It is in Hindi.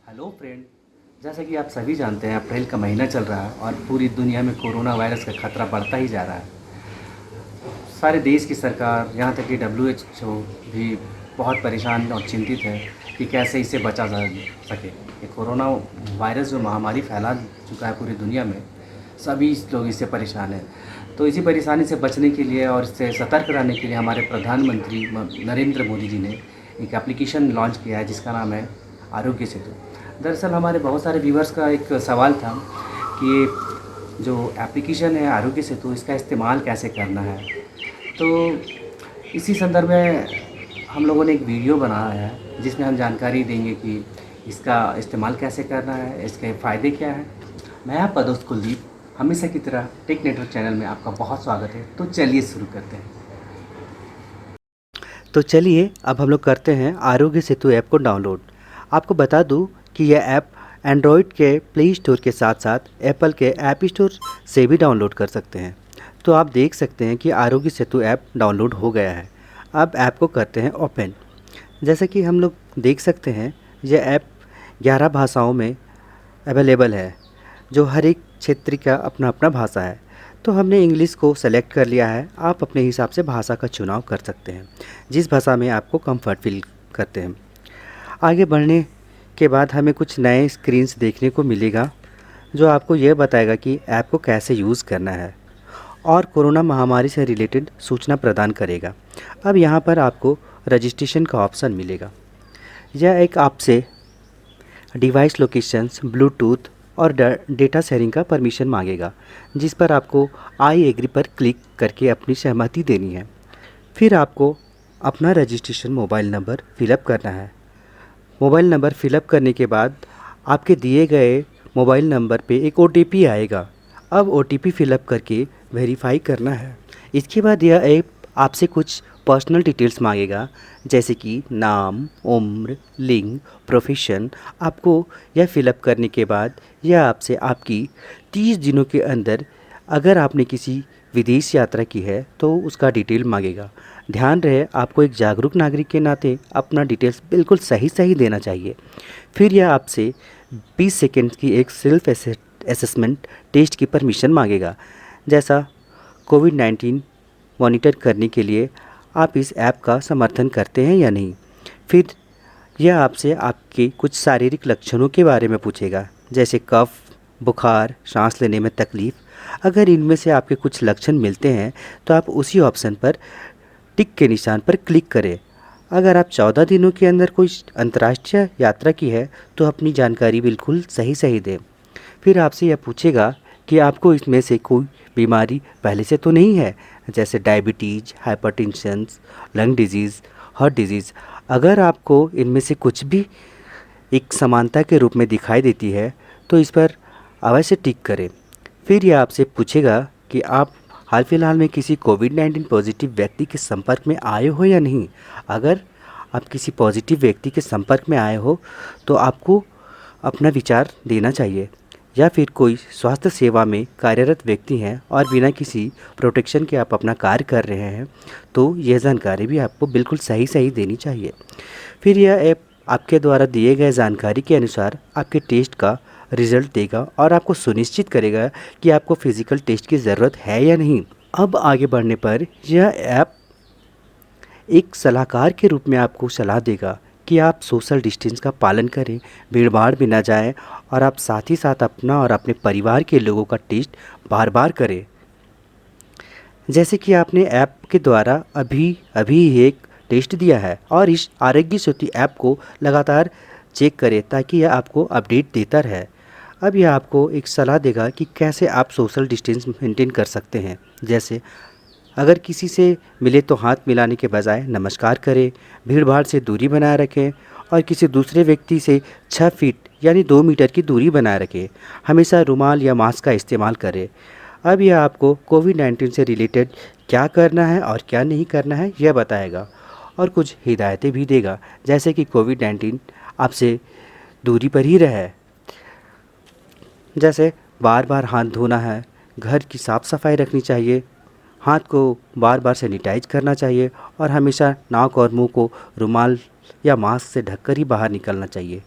Hello friend. जैसा कि आप सभी जानते हैं, अप्रैल का महीना चल रहा है और पूरी दुनिया में कोरोना वायरस का खतरा बढ़ता ही जा रहा है। सारे देश की सरकार, यहाँ तक कि WHO भी बहुत परेशान और चिंतित है कि कैसे इससे बचा जा सके। ये कोरोना वायरस जो महामारी फैला चुका है पूरी दुनिया में, सभी लोग इससे परेशान हैं। तो इसी परेशानी से बचने के लिए और इससे सतर्क रहने के लिए हमारे प्रधानमंत्री नरेंद्र मोदी जी ने एक एप्लीकेशन लॉन्च किया है जिसका नाम है आरोग्य सेतु। दरअसल हमारे बहुत सारे व्यूवर्स का एक सवाल था कि जो एप्लीकेशन है आरोग्य सेतु, इसका इस्तेमाल कैसे करना है। तो इसी संदर्भ में हम लोगों ने एक वीडियो बनाया है जिसमें हम जानकारी देंगे कि इसका इस्तेमाल कैसे करना है, इसके फ़ायदे क्या हैं। मैं आपका दोस्त कुलदीप, हमेशा की तरह टेक नेटवर्क चैनल में आपका बहुत स्वागत है। तो चलिए शुरू करते हैं। तो चलिए अब हम लोग करते हैं आरोग्य सेतु ऐप को डाउनलोड। आपको बता दूं कि यह ऐप एंड्रॉयड के प्ले स्टोर के साथ साथ एप्पल के ऐप स्टोर से भी डाउनलोड कर सकते हैं। तो आप देख सकते हैं कि आरोग्य सेतु ऐप डाउनलोड हो गया है। अब ऐप को करते हैं ओपन। जैसा कि हम लोग देख सकते हैं, यह ऐप 11 भाषाओं में अवेलेबल है, जो हर एक क्षेत्र का अपना अपना भाषा है। तो हमने इंग्लिश को सेलेक्ट कर लिया है। आप अपने हिसाब से भाषा का चुनाव कर सकते हैं, जिस भाषा में आपको कंफर्ट फील करते हैं। आगे बढ़ने के बाद हमें कुछ नए स्क्रीन्स देखने को मिलेगा, जो आपको यह बताएगा कि ऐप को कैसे यूज़ करना है और कोरोना महामारी से रिलेटेड सूचना प्रदान करेगा। अब यहाँ पर आपको रजिस्ट्रेशन का ऑप्शन मिलेगा। यह एक आपसे डिवाइस लोकेशंस, ब्लूटूथ और डेटा शेयरिंग का परमिशन मांगेगा, जिस पर आपको आई एग्री पर क्लिक करके अपनी सहमति देनी है। फिर आपको अपना रजिस्ट्रेशन मोबाइल नंबर फिलअप करना है। मोबाइल नंबर फिलअप करने के बाद आपके दिए गए मोबाइल नंबर पे एक OTP आएगा। अब OTP फिलअप करके वेरीफाई करना है। इसके बाद यह ऐप आपसे कुछ पर्सनल डिटेल्स मांगेगा, जैसे कि नाम, उम्र, लिंग, प्रोफेशन। आपको यह फिलअप करने के बाद यह आपसे आपकी 30 दिनों के अंदर, अगर आपने किसी विदेश यात्रा की है तो उसका डिटेल मांगेगा। ध्यान रहे, आपको एक जागरूक नागरिक के नाते अपना डिटेल्स बिल्कुल सही देना चाहिए। फिर यह आपसे 20 सेकंड की एक सेल्फ असेसमेंट टेस्ट की परमिशन मांगेगा, जैसा कोविड-19 मॉनिटर करने के लिए आप इस ऐप का समर्थन करते हैं या नहीं। फिर यह आपसे आपके कुछ शारीरिक लक्षणों के बारे में पूछेगा, जैसे कफ, बुखार, सांस लेने में तकलीफ़। अगर इनमें से आपके कुछ लक्षण मिलते हैं तो आप उसी ऑप्शन पर टिक के निशान पर क्लिक करें। अगर आप 14 दिनों के अंदर कोई अंतर्राष्ट्रीय यात्रा की है तो अपनी जानकारी बिल्कुल सही दें। फिर आपसे यह पूछेगा कि आपको इसमें से कोई बीमारी पहले से तो नहीं है, जैसे diabetes, hypertension, lung disease, heart disease. अगर आपको इनमें से कुछ भी एक समानता के रूप में दिखाई देती है तो इस पर अवश्य टिक करें। फिर यह आपसे पूछेगा कि आप हाल फिलहाल में किसी कोविड-19 पॉजिटिव व्यक्ति के संपर्क में आए हो या नहीं। अगर आप किसी पॉजिटिव व्यक्ति के संपर्क में आए हो तो आपको अपना विचार देना चाहिए, या फिर कोई स्वास्थ्य सेवा में कार्यरत व्यक्ति हैं और बिना किसी प्रोटेक्शन के आप अपना कार्य कर रहे हैं, तो यह जानकारी भी आपको बिल्कुल सही देनी चाहिए। फिर यह ऐप आपके द्वारा दिए गए जानकारी के अनुसार आपके टेस्ट का रिज़ल्ट देगा और आपको सुनिश्चित करेगा कि आपको फिज़िकल टेस्ट की ज़रूरत है या नहीं। अब आगे बढ़ने पर यह ऐप एक सलाहकार के रूप में आपको सलाह देगा कि आप सोशल डिस्टेंस का पालन करें, भीड़-भाड़ में ना जाएं और आप साथ ही साथ अपना और अपने परिवार के लोगों का टेस्ट बार-बार करें। जैसे कि आपने ऐप के द्वारा अभी ही एक टेस्ट दिया है, और इस आरोग्य सेतु ऐप को लगातार चेक करें ताकि यह आपको अपडेट देता रहे। अब यह आपको एक सलाह देगा कि कैसे आप सोशल डिस्टेंस मेंटेन कर सकते हैं, जैसे अगर किसी से मिले तो हाथ मिलाने के बजाय नमस्कार करें, भीड़-भाड़ से दूरी बनाए रखें और किसी दूसरे व्यक्ति से 6 फीट यानी 2 मीटर की दूरी बनाए रखें। हमेशा रुमाल या मास्क का इस्तेमाल करें। अब यह आपको कोविड-19 से रिलेटेड क्या करना है और क्या नहीं करना है यह बताएगा, और कुछ हिदायतें भी देगा, जैसे कि कोविड-19 आपसे दूरी पर ही रहे, जैसे बार हाथ धोना है, घर की साफ़ सफाई रखनी चाहिए, हाथ को बार सैनिटाइज करना चाहिए और हमेशा नाक और मुंह को रुमाल या मास्क से ढककर ही बाहर निकलना चाहिए।